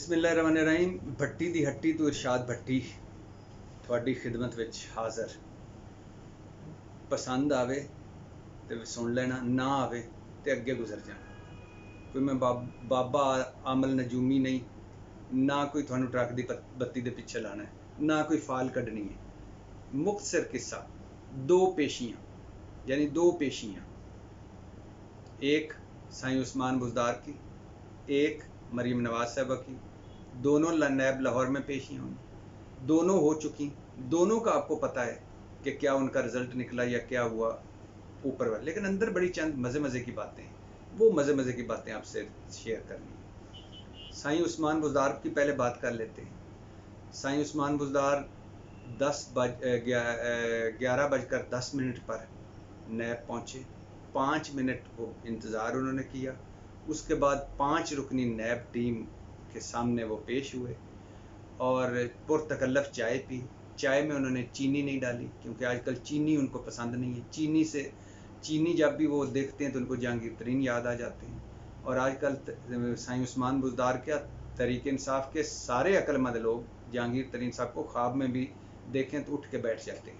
बिस्मिल्लाहिर्रहमानिर्रहीम। भट्टी दी हट्टी तो इरशाद भट्टी थोड़ी खिदमत विच हाज़र। पसंद आवे तो सुन लेना, ना आवे तो अगे गुजर जाना। कोई मैं बाबा आमल नजूमी नहीं, ना कोई थानू ट्रक की बत्ती के पिछे लाना है, ना कोई फाल कढ़नी है। मुख्तसर किस्सा, दो पेशियाँ यानी दो पेशियाँ, एक साईं उस्मान बुज़दार की, एक मरीम नवाज साहबा की। दोनों नैब लाहौर में पेशियाँ हुई, दोनों हो चुकी। दोनों का आपको पता है कि क्या उनका रिजल्ट निकला या क्या हुआ ऊपर वाले, लेकिन अंदर बड़ी चंद मज़े मज़े की बातें हैं। वो मज़े मज़े की बातें आपसे शेयर करनी है। साईं उस्मान बुज़दार की पहले बात कर लेते हैं। साईं उस्मान बुज़दार 11:10 पर नैब पहुँचे। 5 मिनट वो इंतज़ार उन्होंने किया। उसके बाद 5 रुकनी नैब टीम के सामने वो पेश हुए और पुरतकल्लफ चाय पी। चाय में उन्होंने चीनी नहीं डाली, क्योंकि आजकल चीनी उनको पसंद नहीं है। चीनी जब भी वो देखते हैं तो उनको जहांगीर तरीन याद आ जाते हैं। और आजकल साईं उस्मान बुज़दार क्या, तहरीक इंसाफ के सारे अक्लमंद लोग जहांगीर तरीन साहब को ख्वाब में भी देखें तो उठ के बैठ जाते हैं।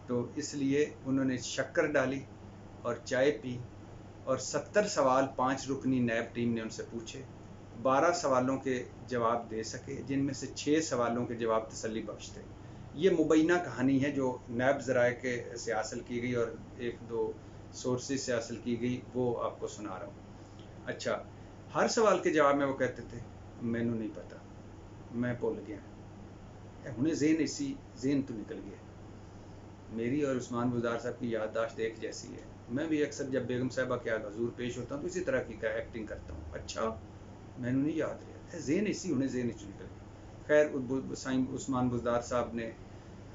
तो इसलिए उन्होंने शक्कर डाली और चाय पी और 70 सवाल 5 रुकनी नैब टीम ने उनसे पूछे। 12 सवालों के जवाब दे सके, जिनमें से 6 सवालों के जवाब तसल्ली बख्श थे। ये मुबैना कहानी है जो नैब ज़राए के से हासिल की गई और 1-2 सोर्सेज से हासिल की गई, वो आपको सुना रहा हूँ। अच्छा, हर सवाल के जवाब में वो कहते थे मैनू नहीं पता, मैं भुल गया, हुणे जेन तो निकल गया। मेरी और उस्मान बुज़दार साहब की याददाश्त एक जैसी है। मैं भी अक्सर जब बेगम साहिबा के आगे हजूर पेश होता हूँ तो इसी तरह की एक्टिंग करता हूँ। अच्छा, मैंने नहीं याद रहा, जेन इसी होने जेन इसी निकल गया। खैर, साईं उस्मान बुज़दार साहब ने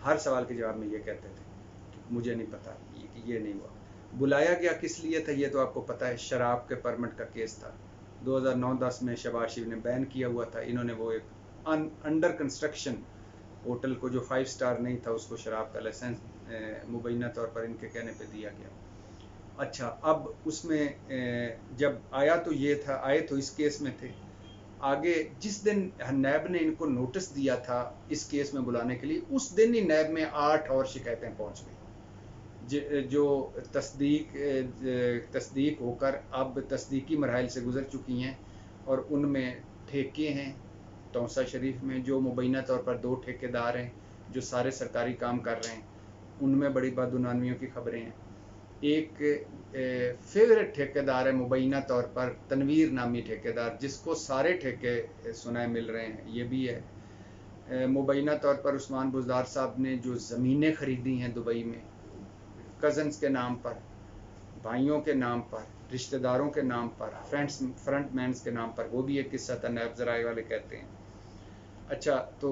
हर सवाल के जवाब में ये कहते थे मुझे नहीं पता, ये नहीं हुआ। बुलाया गया किस लिए था ये तो आपको पता है, शराब के परमिट का केस था। 2009-10 में शहबाज शरीफ ने बैन किया हुआ था। इन्होंने वो एक अंडर कंस्ट्रक्शन होटल को, जो 5 स्टार नहीं था, उसको शराब का लाइसेंस मुबैना तौर पर इनके कहने पे दिया गया। अच्छा, अब उसमें जब आया तो ये था, आए तो इस केस में थे। आगे जिस दिन नैब ने इनको नोटिस दिया था इस केस में बुलाने के लिए, उस दिन ही नैब में 8 और शिकायतें पहुंच गई, जो तस्दीक होकर अब तस्दीकी मरहल से गुजर चुकी हैं। और उनमें ठेके हैं तौसा शरीफ में, जो मुबैना तौर पर 2 ठेकेदार हैं जो सारे सरकारी काम कर रहे हैं। उनमें बड़ी बदउनवानियों की खबरें हैं। एक फेवरेट ठेकेदार है मुबैना तौर पर, तनवीर नामी ठेकेदार, जिसको सारे ठेके सुनाए मिल रहे हैं, ये भी है। मुबैना तौर पर उस्मान बुज़दार साहब ने जो ज़मीनें ख़रीदी हैं दुबई में, कज़न्स के नाम पर, भाइयों के नाम पर, रिश्तेदारों के नाम पर, फ्रंटमैन्स के नाम पर, वो भी एक किस्सा था, नैब ज़राए वाले कहते हैं। अच्छा, तो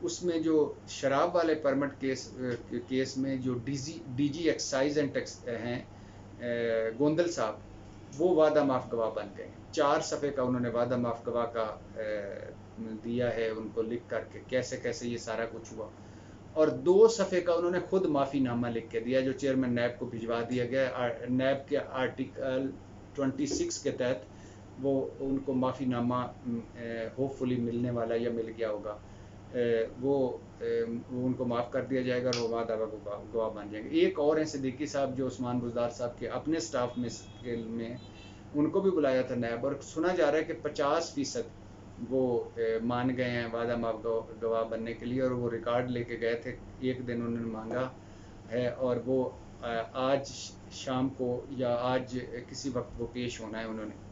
उसमें जो शराब वाले परमिट केस में जो डीजी एक्साइज एंड टैक्स हैं गोंदल साहब, वो वादा माफ़ गवाह बन गए। 4 सफ़े का उन्होंने वादा माफ़ गवाह का दिया है उनको लिख करके, कैसे कैसे ये सारा कुछ हुआ। और 2 सफ़े का उन्होंने खुद माफ़ीनामा लिख के दिया, जो चेयरमैन नैब को भिजवा दिया गया। नैब के आर्टिकल 26 के तहत वो उनको माफ़ीनामा होपफुली मिलने वाला या मिल गया होगा। वो उनको माफ़ कर दिया जाएगा और वो वादा गवाह बन जाएंगे। एक और हैं सिद्दीकी साहब, जो उस्मान बुज़दार साहब के अपने स्टाफ में उनको भी बुलाया था नैब, और सुना जा रहा है कि 50% वो मान गए हैं वादा माफ़ गवाह बनने के लिए, और वो रिकॉर्ड लेके गए थे। एक दिन उन्होंने मांगा है और वो आज शाम को या आज किसी वक्त वो पेश होना है उन्होंने।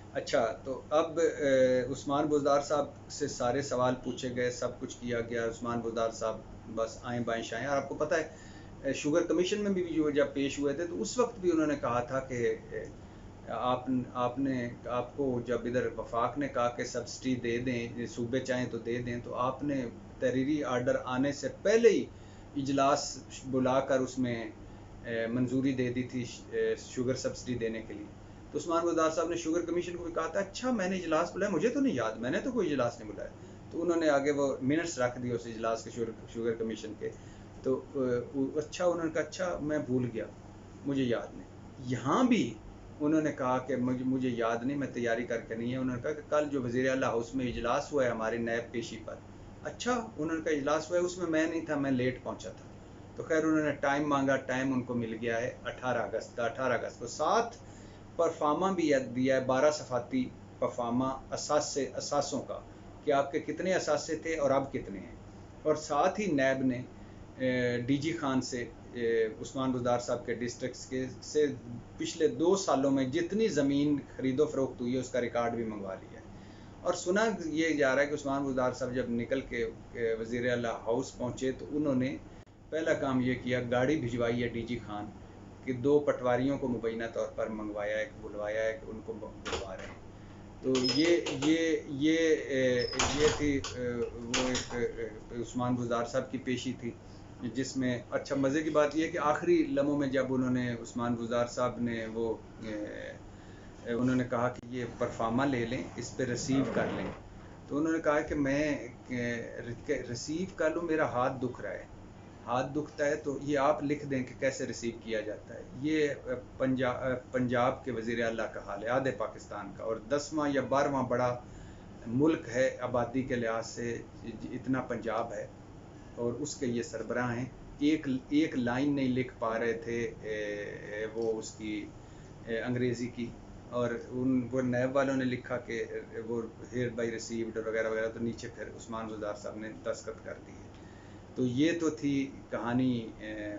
अच्छा, तो अब उस्मान बुज़दार साहब से सारे सवाल पूछे गए, सब कुछ किया गया। उस्मान बुज़दार साहब बस आएँ बाएँ शाएँ। और आपको पता है शुगर कमीशन में भी जो जब पेश हुए थे तो उस वक्त भी उन्होंने कहा था कि आपको जब इधर वफाक ने कहा कि सब्सिडी दे दें, सूबे चाहें तो दे दें, तो आपने तहरीरी आर्डर आने से पहले ही इजलास बुलाकर उसमें मंजूरी दे दी थी शुगर सब्सिडी देने के लिए। तो उस्मान बुज़दार साहब ने शुगर कमीशन को भी कहा था, अच्छा मैंने इजलास बुलाया, मुझे तो नहीं याद, मैंने तो कोई इजलास नहीं बुलाया। तो उन्होंने आगे वो मिनट्स रख दिए उस इजलास के शुगर कमीशन के। तो अच्छा, उन्होंने कहा अच्छा मैं भूल गया, मुझे याद नहीं। यहाँ भी उन्होंने कहा कि मुझे याद नहीं, मैं तैयारी करके नहीं है। उन्होंने कहा कि कल जो वज़ीर आला हाउस में इजलास हुआ है हमारी नैब पेशी पर। अच्छा, उन्होंने कहा इजलास हुआ है, उसमें मैं नहीं था, मैं लेट पहुंचा था। तो खैर उन्होंने टाइम मांगा, टाइम उनको मिल गया है 18 अगस्त का। 18 अगस्त को 7 परफार्मा भी दिया है, 12 सफाती परफार्मा असासों का, कि आपके कितने असासे थे और अब कितने हैं। और साथ ही नैब ने डीजी खान से, उस्मान बुज़दार साहब के डिस्ट्रिक्ट के से पिछले 2 सालों में जितनी ज़मीन खरीदो फरोख्त हुई है उसका रिकॉर्ड भी मंगवा लिया है। और सुना ये जा रहा है कि उस्मान बुज़दार साहब जब निकल के वज़ीर आला हाउस पहुँचे तो उन्होंने पहला काम ये किया, गाड़ी भिजवाई है डीजी खान कि 2 पटवारियों को मुबैना तौर पर मंगवाया है, बुलवाया है कि उनको बुलवा रहे हैं। तो ये थी वो एक उस्मान बुज़दार साहब की पेशी थी, जिसमें अच्छा मज़े की बात यह है कि आखिरी लम्हों में जब उन्होंने उस्मान बुज़दार साहब ने वो उन्होंने कहा कि ये परफार्मा ले लें, इस पे रिसीव कर लें। तो उन्होंने कहा कि मैं रिसीव कर लूँ, मेरा हाथ दुख रहा है, हाथ दुखता है, तो ये आप लिख दें कि कैसे रिसीव किया जाता है। ये पंजाब के वज़ीर आला का हाल है, आधे पाकिस्तान का, और 10वां या 12वां बड़ा मुल्क है आबादी के लिहाज से, इतना पंजाब है, और उसके ये सरबराह हैं। एक लाइन नहीं लिख पा रहे थे वो उसकी अंग्रेज़ी की, और वो नैब वालों ने लिखा कि वो हेयर बाई रिसीव्ड वगैरह वगैरह, तो नीचे फिर उस्मान बुज़दार साहब ने दस्तखत कर दी है। तो ये तो थी कहानी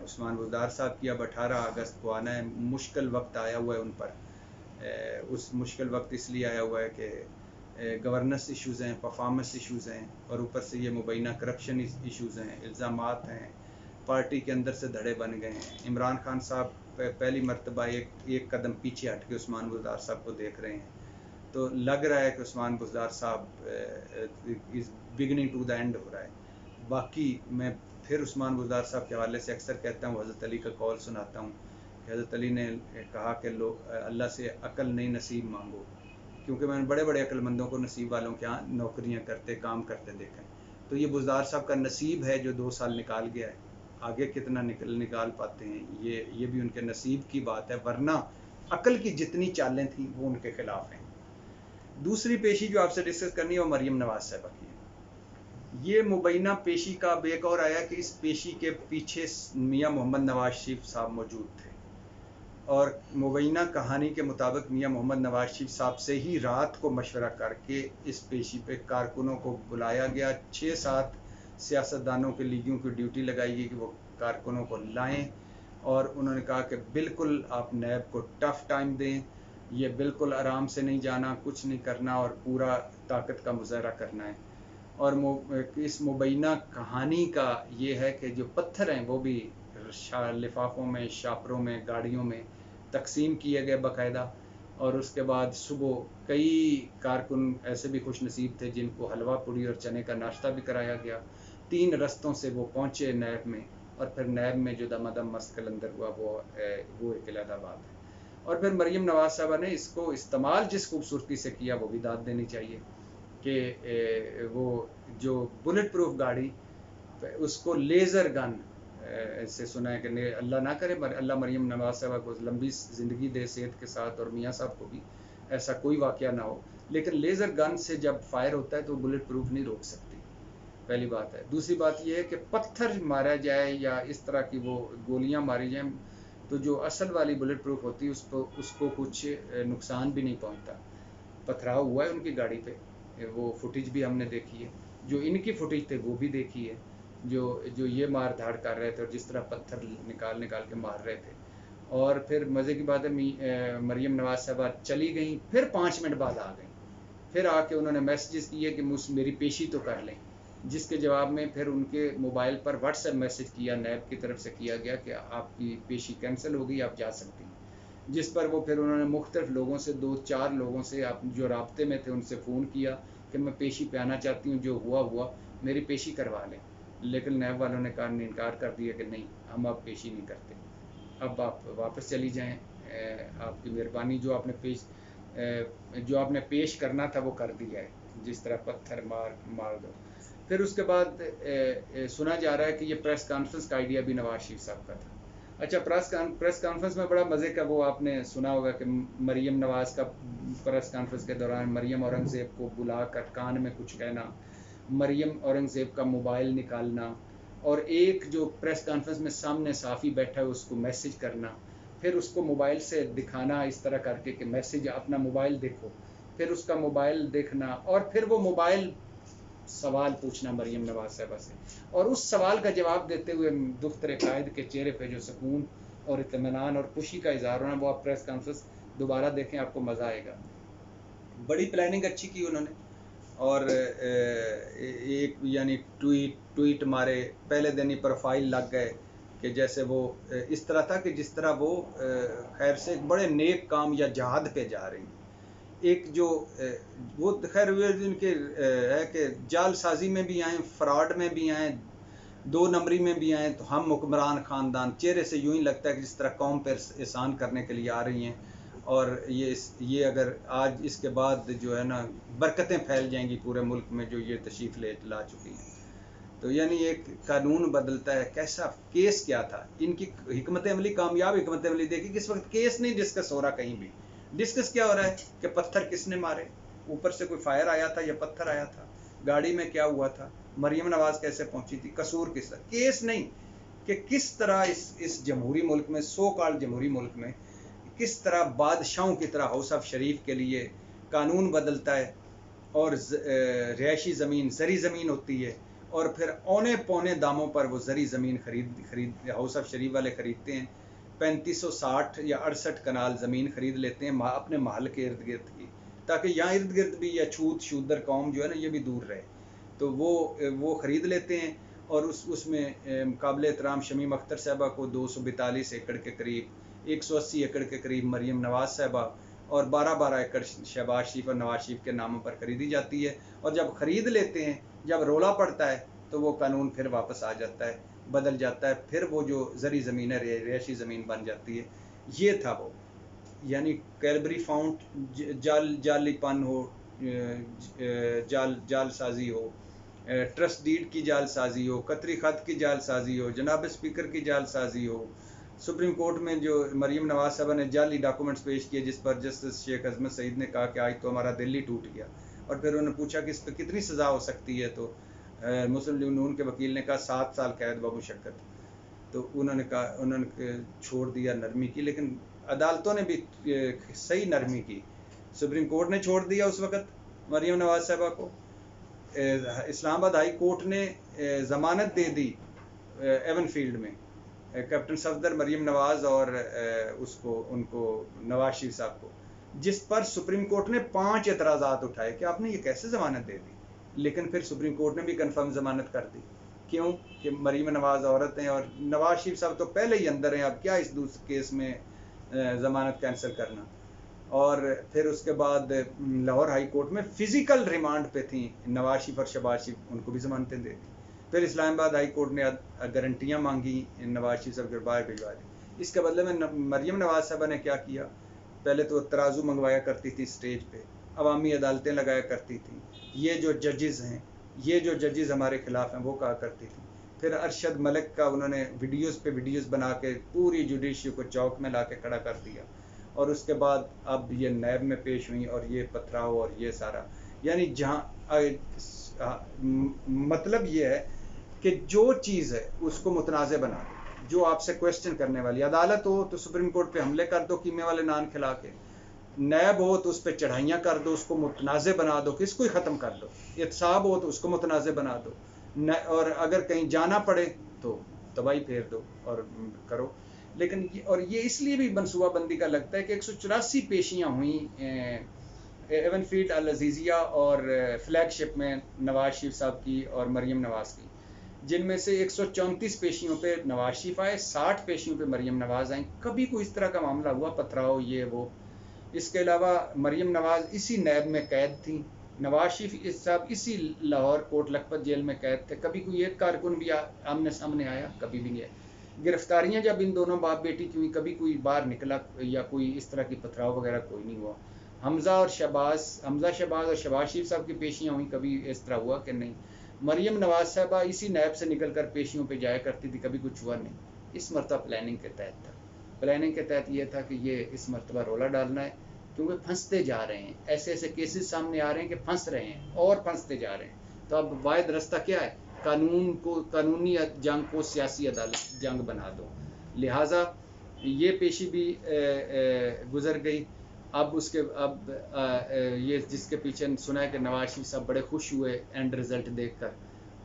उस्मान बुज़दार साहब की। अब 18 अगस्त को आना है, मुश्किल वक्त आया हुआ है उन पर। उस मुश्किल वक्त इसलिए आया हुआ है कि गवर्नेंस इश्यूज़ हैं, परफॉर्मेंस इश्यूज़ हैं, और ऊपर से ये मुबैना करप्शन इश्यूज़ हैं, इल्ज़ामात हैं, पार्टी के अंदर से धड़े बन गए हैं। इमरान खान साहब पहली मरतबा एक कदम पीछे हट के उस्मान बुज़दार साहब को देख रहे हैं। तो लग रहा है कि उस्मान बुज़दार साहब is beginning to the end हो रहा है। बाकी मैं फिर उस्मान बुज़दार साहब के हवाले से अक्सर कहता हूँ, हज़रत अली का कौल सुनाता हूँ कि हज़रत अली ने कहा कि लोग अल्लाह से अकल नहीं नसीब मांगो, क्योंकि मैंने बड़े बड़े अक्लमंदों को नसीब वालों के यहाँ नौकरियाँ करते, काम करते देखा है। तो ये बुज़दार साहब का नसीब है जो 2 साल निकाल गया है, आगे कितना निकाल पाते हैं ये भी उनके नसीब की बात है, वरना अकल की जितनी चालें थी वो उनके खिलाफ हैं। दूसरी पेशी जो आपसे डिस्कस करनी है वो मरियम नवाज साहबा की है। ये मुबैना पेशी का अब एक और आया कि इस पेशी के पीछे मियाँ मोहम्मद नवाज शरीफ साहब मौजूद थे, और मुबैना कहानी के मुताबिक मियाँ मोहम्मद नवाज शरीफ साहब से ही रात को मशवरा करके इस पेशी पे कारकुनों को बुलाया गया। 6-7 सियासतदानों के लीगियों की ड्यूटी लगाई गई कि वो कारकुनों को लाएं, और उन्होंने कहा कि बिल्कुल आप नैब को टफ टाइम दें, ये बिल्कुल आराम से नहीं जाना, कुछ नहीं करना, और पूरा ताकत का मुजाहरा करना है। और इस मुबैना कहानी का ये है कि जो पत्थर हैं वो भी लिफाफों में, शापरों में, गाड़ियों में तकसीम किए गए बाकायदा। और उसके बाद सुबह कई कारकुन ऐसे भी खुश नसीब थे जिनको हलवा पूड़ी और चने का नाश्ता भी कराया गया। 3 रस्तों से वो पहुँचे नैब में, और फिर नैब में जो दमादम मस्त कलंदर हुआ वो एक अलग बात है। और फिर मरियम नवाज साहबा ने इसको इस्तेमाल जिस खूबसूरती से किया वो भी दाद देनी चाहिए कि वो जो बुलेट प्रूफ गाड़ी, उसको लेज़र गन से सुना है कि अल्लाह ना करे, अल्लाह मरियम नवाज साहबा को लंबी ज़िंदगी दे सेहत के साथ, और मियाँ साहब को भी ऐसा कोई वाक़या ना हो, लेकिन लेज़र गन से जब फायर होता है तो बुलेट प्रूफ नहीं रोक सकती, पहली बात है। दूसरी बात यह है कि पत्थर मारा जाए या इस तरह की वो गोलियां मारी जाएं तो जो असल वाली बुलेट प्रूफ होती है उसको कुछ नुकसान भी नहीं पहुंचता। पथराव हुआ है उनकी गाड़ी पे, वो फुटेज भी हमने देखी है, जो इनकी फुटेज थे वो भी देखी है, जो ये मार धाड़ कर रहे थे और जिस तरह पत्थर निकाल के मार रहे थे। और फिर मज़े की बात है, मरियम नवाज साहबा चली गई, फिर 5 मिनट बाद आ गई, फिर आके उन्होंने मैसेजेस किए कि मेरी पेशी तो कर लें, जिसके जवाब में फिर उनके मोबाइल पर व्हाट्सएप मैसेज किया, नैब की तरफ से किया गया कि आपकी पेशी कैंसिल हो गई, आप जा सकती हैं। जिस पर वो फिर उन्होंने मुख्तलिफ लोगों से, 2-4 लोगों से आप जो राब्ते में थे उनसे फ़ोन किया कि मैं पेशी पे आना चाहती हूँ, जो हुआ मेरी पेशी करवा लें। लेकिन नैब वालों ने इनकार कर दिया कि नहीं, हम अब पेशी नहीं करते, अब आप वापस चली जाएँ, आपकी मेहरबानी, जो आपने पेश करना था वो कर दिया है, जिस तरह पत्थर मार दो। फिर उसके बाद सुना जा रहा है कि ये प्रेस कॉन्फ्रेंस का आइडिया भी नवाज शरीफ साहब का था, अच्छा, प्रेस कॉन्फ्रेंस में बड़ा मज़े का वो आपने सुना होगा कि मरीम नवाज़ का प्रेस कॉन्फ्रेंस के दौरान मरीम औरंगज़ेब को बुलाकर कान में कुछ कहना, मरीम औरंगज़ेब का मोबाइल निकालना, और एक जो प्रेस कॉन्फ्रेंस में सामने साफ़ी बैठा है उसको मैसेज करना, फिर उसको मोबाइल से दिखाना इस तरह करके कि मैसेज, अपना मोबाइल देखो, फिर उसका मोबाइल देखना, और फिर वो मोबाइल सवाल पूछना मरीम नवाज साहबा से, और उस सवाल का जवाब देते हुए दुख्तर कायद के चेहरे पे जो सुकून और इत्मीनान और खुशी का इजहार होना, वो आप प्रेस कॉन्फ्रेंस दोबारा देखें, आपको मज़ा आएगा। बड़ी प्लानिंग अच्छी की उन्होंने, और एक यानी ट्वीट मारे, पहले दिन ही प्रोफाइल लग गए कि जैसे वो इस तरह था कि जिस तरह वो खैर से एक बड़े नेक काम या जहाद पे जा रही हैं। एक जो वो खैर इनके है कि जालसाजी में भी आए, फ्रॉड में भी आए, 2 नंबरी में भी आए, तो हम हुक्मरान ख़ानदान, चेहरे से यूं ही लगता है कि जिस तरह कौम पर एहसान करने के लिए आ रही हैं, और ये अगर आज इसके बाद जो है ना बरकतें फैल जाएंगी पूरे मुल्क में जो ये तशरीफ़ ले ला चुकी हैं। तो यानी एक कानून बदलता है, कैसा केस क्या था, इनकी हिकमत अमली, कामयाब हिकमत अमली देखी, किस वक्त केस नहीं डिस्कस हो रहा, कहीं भी डिस्कस क्या हो रहा है कि पत्थर किसने मारे, ऊपर से कोई फायर आया था या पत्थर आया था, गाड़ी में क्या हुआ था, मरीम नवाज कैसे पहुंची थी, कसूर किसका, केस नहीं कि किस तरह इस जमहूरी मुल्क में, सो कॉल्ड जमहूरी मुल्क में, किस तरह बादशाहों की तरह हाउस ऑफ शरीफ के लिए कानून बदलता है, और रिहायशी ज़मीन ज़री ज़मीन होती है, और फिर औने पौने दामों पर वो ज़री ज़मीन खरीद हाउस ऑफ शरीफ वाले ख़रीदते हैं। 3560 या 68 कनाल ज़मीन ख़रीद लेते हैं अपने महल के इर्द गिर्द की, ताकि यहाँ इर्द गिर्द भी या छूत शूदर कौम जो है ना ये भी दूर रहे, तो वो ख़रीद लेते हैं। और उसमें काबिल एहतराम शमीम अख्तर साहबा को 242 एकड़ के करीब, 180 एकड़ के करीब मरीम नवाज साहबा, और 12-12 एकड़ शहबाज शरीफ और नवाज शरीफ के नामों पर ख़रीदी जाती है। और जब ख़रीद लेते हैं, जब रोला पड़ता है, तो वो कानून फिर वापस आ जाता है, बदल जाता है, फिर वो जो ज़री ज़मीन है रिहायशी ज़मीन बन जाती है। ये था वो, यानी कैलबरी फाउंट जालीपन हो, जालसाजी हो, ट्रस्ट डीड की जालसाजी हो, कतरी ख़त की जालसाजी हो, जनाब स्पीकर की जालसाजी हो, सुप्रीम कोर्ट में जो मरीम नवाज साहबा ने जाली डॉक्यूमेंट्स पेश किए जिस पर जस्टिस शेख अजमत सईद ने कहा कि आज तो हमारा दिल ही टूट गया, और फिर उन्होंने पूछा कि इस पर कितनी सज़ा हो सकती है, तो मुस्लिम लीग नून के वकील ने कहा 7 साल कैद बमुशक्कत, तो उन्होंने छोड़ दिया, नरमी की, लेकिन अदालतों ने भी सही नरमी की। सुप्रीम कोर्ट ने छोड़ दिया उस वक़्त मरीम नवाज साहबा को, इस्लामाबाद हाई कोर्ट ने ज़मानत दे दी एवन फील्ड में कैप्टन सफदर, मरीम नवाज और उनको नवाज शरीफ साहब को, जिस पर सुप्रीम कोर्ट ने 5 एतराज़ात उठाए कि आपने ये कैसे ज़मानत दे दी, लेकिन फिर सुप्रीम कोर्ट ने भी कंफर्म ज़मानत कर दी। क्यों कि मरीम नवाज औरत हैं और नवाज शरीफ साहब तो पहले ही अंदर हैं, अब क्या इस दूसरे केस में ज़मानत कैंसिल करना। और फिर उसके बाद लाहौर हाई कोर्ट में फ़िज़िकल रिमांड पे थी नवाज शरीफ और शहबाज शरीफ, उनको भी ज़मानतें दे दी। फिर इस्लामाबाद हाई कोर्ट ने गारंटियाँ मांगी, नवाज शरीफ साहब के बाहर भिजवा दी। इसके बदले में मरीम नवाज साहबा ने क्या किया, पहले तो तराजू मंगवाया करती थी स्टेज पे, अवामी अदालतें लगाया करती थी, ये जो जजेज़ हैं, ये जो जजेज़ हमारे ख़िलाफ़ हैं, वो कहा करती थी। फिर अरशद मलिक का उन्होंने वीडियोज़ पे वीडियोज़ बना के पूरी जुडिशरी को चौक में ला के खड़ा कर दिया, और उसके बाद अब ये नैब में पेश हुई, और ये पथराव और ये सारा, यानी जहाँ मतलब ये है कि जो चीज़ है उसको मुतनाज़ बना दो, जो आपसे क्वेश्चन करने वाली, अदालत हो तो सुप्रीम कोर्ट पे हमले कर दो कीमे वाले नान खिला के, नैब हो तो उस पर चढ़ाइयाँ कर दो, उसको मुतनाज़ बना दो, किसको ही ख़त्म कर दो, एहतसाब हो तो उसको मुतनाज़ बना दो, और अगर कहीं जाना पड़े तो तबाही फेर दो और करो। लेकिन ये इसलिए भी मनसूबाबंदी का लगता है कि 184 पेशियाँ हुई एवन फील्ड अल अजीज़िया और फ्लैगशिप में नवाज शरीफ साहब की और मरीम नवाज़ की, जिनमें से 134 पेशियों पे नवाज शरीफ आए, 60 पेशियों पे मरीम नवाज़ आई। कभी कोई इस तरह का मामला हुआ, पथराव ये वो। इसके अलावा मरीम नवाज़ इसी नैब में कैद थी, नवाज शरीफ साहब इसी लाहौर कोट लखपत जेल में कैद थे। कभी कोई एक कारकुन भी आमने सामने आया? कभी भी नहीं आया। गिरफ्तारियां जब इन दोनों बाप बेटी की हुई, कभी कोई बाहर निकला या कोई इस तरह की पथराव वगैरह कोई नहीं हुआ। हमजा शहबाज और शहबाज शरीफ साहब की पेशियाँ हुई, कभी इस तरह हुआ कि नहीं। मरीम नवाज साहबा इसी नैब से निकल कर पेशियों पे जाया करती थी, कभी कुछ हुआ नहीं। इस मरतबा प्लानिंग के तहत था। प्लानिंग के तहत ये था कि ये इस मरतबा रोला डालना है, क्योंकि फंसते जा रहे हैं, ऐसे ऐसे केसेस सामने आ रहे हैं कि फंस रहे हैं और फंसते जा रहे हैं। तो अब वाहिद रास्ता क्या है, कानून को, कानूनी जंग को सियासी अदालत जंग बना दो। लिहाजा ये पेशी भी गुजर गई। अब उसके ये जिसके पीछे सुना है कि नवाज शरीफ साहब बड़े खुश हुए एंड रिज़ल्ट देखकर,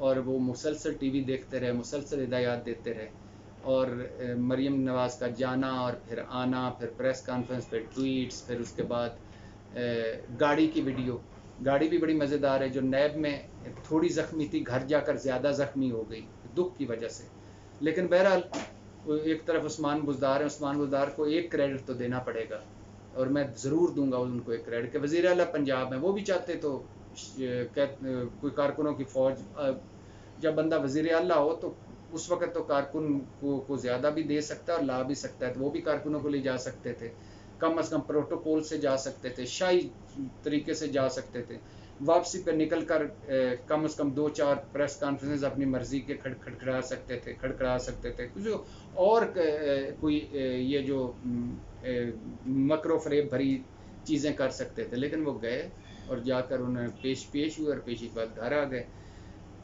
और वो मुसलसल टीवी देखते रहे, मुसलसल हिदायत देते रहे, और मरीम नवाज़ का जाना और फिर आना, फिर प्रेस कॉन्फ्रेंस, फिर ट्वीट्स, फिर उसके बाद गाड़ी की वीडियो। गाड़ी भी बड़ी मज़ेदार है, जो नैब में थोड़ी ज़ख्मी थी, घर जाकर ज़्यादा ज़ख्मी हो गई दुख की वजह से। लेकिन बहरहाल एक तरफ उस्मान बुज़दार है, उस्मान बुज़दार को एक क्रेडिट तो देना पड़ेगा, और मैं ज़रूर दूंगा उनको एक क्रेडिट, कि वज़ीर आला पंजाब में वो भी चाहते तो कोई कारकुनों की फ़ौज, जब बंदा वज़ीर आला हो तो उस वक्त तो कारकुन को ज़्यादा भी दे सकता है और ला भी सकता है, तो वो भी कारकुनों को ले जा सकते थे, कम अज़ कम प्रोटोकॉल से जा सकते थे, शाही तरीके से जा सकते थे। वापसी पर निकल कर कम अज़ कम 2-4 प्रेस कॉन्फ्रेंस अपनी मर्ज़ी के खड़खड़ा सकते थे कुछ, और कोई ये जो मकरो फ़रेब भरी चीज़ें कर सकते थे। लेकिन वो गए और जाकर उन्होंने पेश हुए, और पेशी के बाद घर आ गए।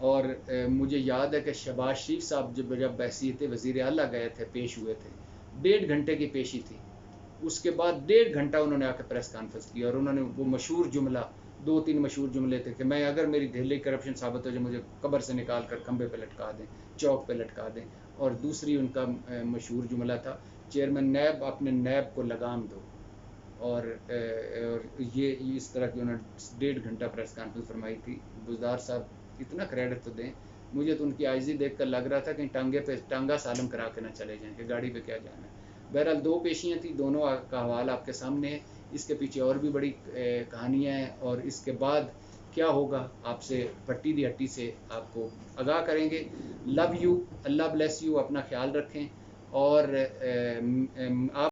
और मुझे याद है कि शहबाज शरीफ साहब जब बहसीत वज़ीर आला गए थे, पेश हुए थे, 1.5 घंटे की पेशी थी। उसके बाद 1.5 घंटा उन्होंने आकर प्रेस कॉन्फ्रेंस की, और उन्होंने वो मशहूर जुमला, 2-3 मशहूर जुमले थे कि मैं, अगर मेरी दिल्ली करप्शन साबित हो जाए, मुझे कब्र से निकाल कर खंबे पे लटका दें, चौक पे लटका दें। और दूसरी उनका मशहूर जुमला था, चेयरमैन नैब, अपने नैब को लगाम दो। और ये इस तरह की उन्होंने 1.5 घंटा प्रेस कॉन्फ्रेंस फरमाई थी। बुज़दार साहब इतना क्रेडिट तो दें, मुझे तो उनकी आइजी देख कर लग रहा था कि टांगा सालम करा के ना चले जाएं कि गाड़ी पे क्या जाना है। बहरहाल 2 पेशियाँ थी, दोनों का हवाला आपके सामने है। इसके पीछे और भी बड़ी कहानियाँ हैं, और इसके बाद क्या होगा आपसे पट्टी दी हट्टी से आपको आगाह करेंगे। Love you, Allah bless you, अपना ख्याल रखें, और आप